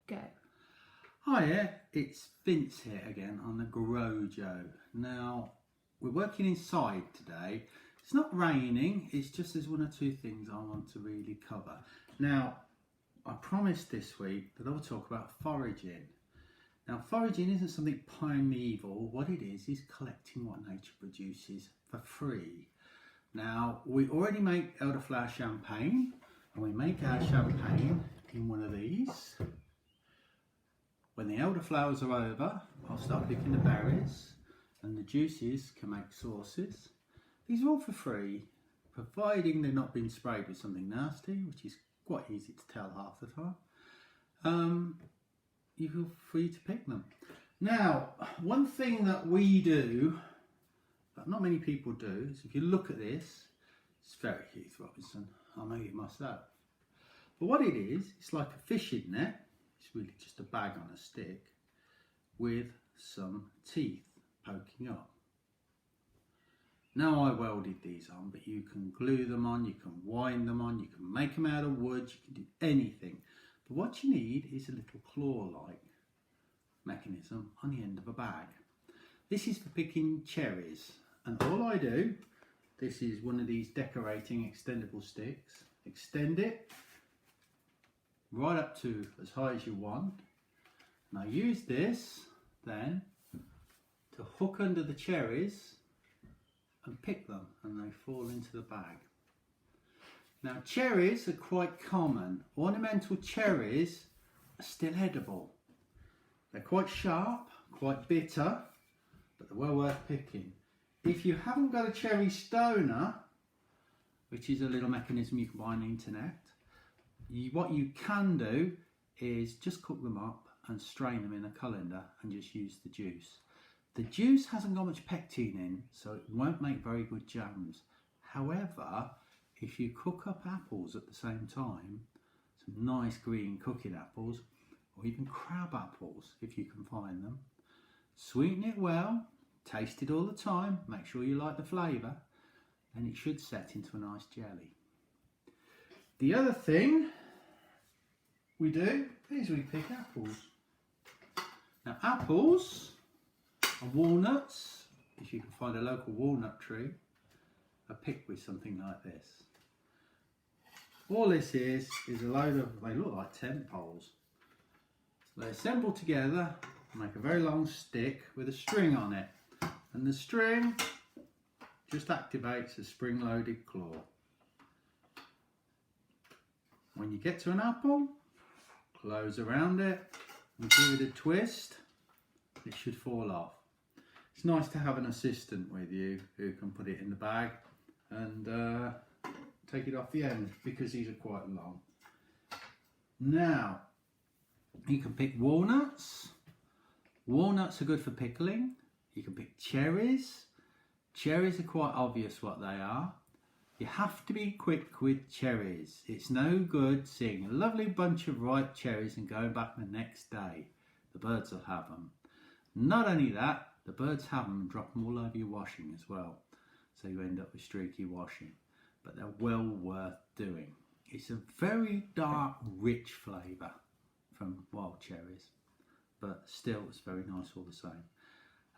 Go. Hiya, it's Vince here again on the Grow Joe. Now, we're working inside today. It's not raining, it's just there's one or two things I want to really cover. Now, I promised this week that I would talk about foraging. Now, foraging isn't something primeval. What it is collecting what nature produces for free. Now, we already make elderflower champagne, and we make our champagne in one of these. When the elderflowers are over, I'll start picking the berries, and the juices can make sauces. These are all for free, providing they're not being sprayed with something nasty, which is quite easy to tell half the time. You feel free to pick them. Now, one thing that we do, but not many people do, is if you look at this, it's very Keith Robinson. I made it myself. But what it is, it's like a fishing net. It's really just a bag on a stick with some teeth poking up. Now I welded these on, but you can glue them on, you can wind them on, you can make them out of wood, you can do anything. But what you need is a little claw-like mechanism on the end of a bag. This is for picking cherries, and all I do, this is one of these decorating extendable sticks, extend it right up to as high as you want, and I use this then to hook under the cherries and pick them, and they fall into the bag. Now, cherries are quite common. Ornamental cherries are still edible. They're quite sharp, quite bitter, but they're well worth picking. If you haven't got a cherry stoner, which is a little mechanism you can buy on the internet, what you can do is just cook them up and strain them in a colander and just use the juice. The juice hasn't got much pectin in, so it won't make very good jams. However, if you cook up apples at the same time, some nice green cooking apples, or even crab apples if you can find them, sweeten it well, taste it all the time, make sure you like the flavour, and it should set into a nice jelly. The other thing we do is we pick apples. Now, apples and walnuts, if you can find a local walnut tree, are picked with something like this. All this is a load of, they look like tent poles. So they assemble together, make a very long stick with a string on it, and the string just activates a spring-loaded claw. When you get to an apple, close around it and give it a twist, it should fall off. It's nice to have an assistant with you who can put it in the bag and take it off the end, because these are quite long. Now, you can pick walnuts. Walnuts are good for pickling. You can pick cherries. Cherries are quite obvious what they are. You have to be quick with cherries. It's no good seeing a lovely bunch of ripe cherries and going back the next day. The birds will have them. Not only that, the birds have them and drop them all over your washing as well. So you end up with streaky washing. But they're well worth doing. It's a very dark, rich flavour from wild cherries. But still, it's very nice all the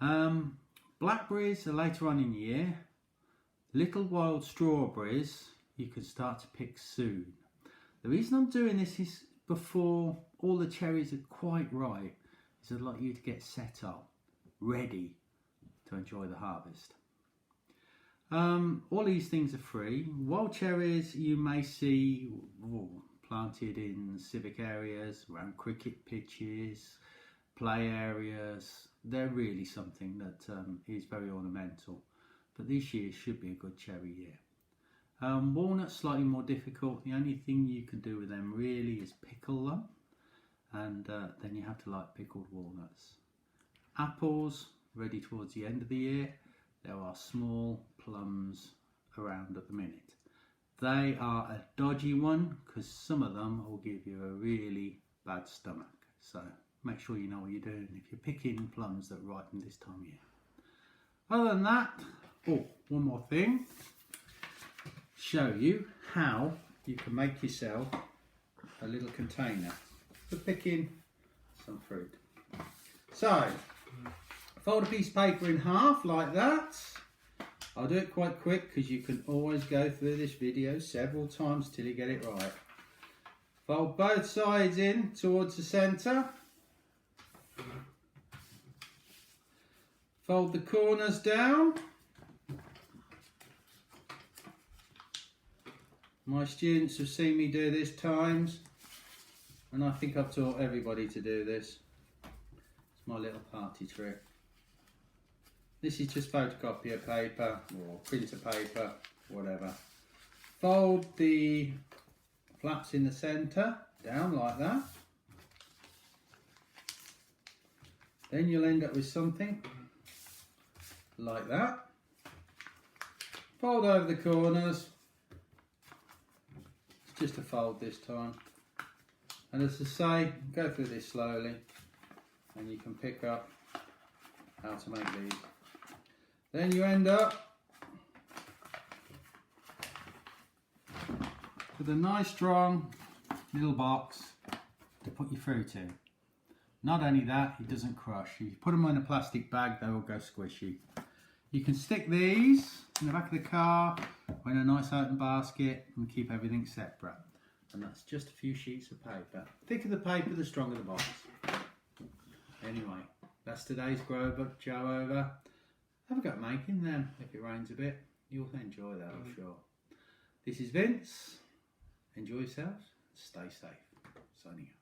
same. Blackberries are later on in the year. Little wild strawberries you can start to pick soon. The reason I'm doing this is before all the cherries are quite ripe, is I'd like you to get set up, ready to enjoy the harvest. All these things are free. Wild cherries you may see planted in civic areas, around cricket pitches, play areas. They're really something that is very ornamental. But this year should be a good cherry year. Walnuts slightly more difficult. The only thing you can do with them really is pickle them, and then you have to like pickled walnuts. Apples ready towards the end of the year. There are small plums around at the minute. They are a dodgy one because some of them will give you a really bad stomach. So make sure you know what you're doing if you're picking plums that ripen this time of year. Other than that, one more thing. Show you how you can make yourself a little container for picking some fruit. So, fold a piece of paper in half like that. I'll do it quite quick because you can always go through this video several times till you get it right. Fold both sides in towards the centre. Fold the corners down. My students have seen me do this times, and I think I've taught everybody to do this. It's my little party trick. This is just photocopier paper or printer paper, whatever. Fold the flaps in the centre down like that. Then you'll end up with something like that. Fold over the corners. It's just a fold this time. And as I say, go through this slowly and you can pick up how to make these. Then you end up with a nice strong little box to put your fruit in. Not only that, it doesn't crush. You put them in a plastic bag, they will go squishy. You can stick these in the back of the car or in a nice open basket and keep everything separate. And that's just a few sheets of paper. The thicker the paper, the stronger the box. Anyway, that's today's Grow Book Joe over. Have a go at making them. If it rains a bit, you'll enjoy that, I'm sure. This is Vince. Enjoy yourselves. Stay safe. Signing out.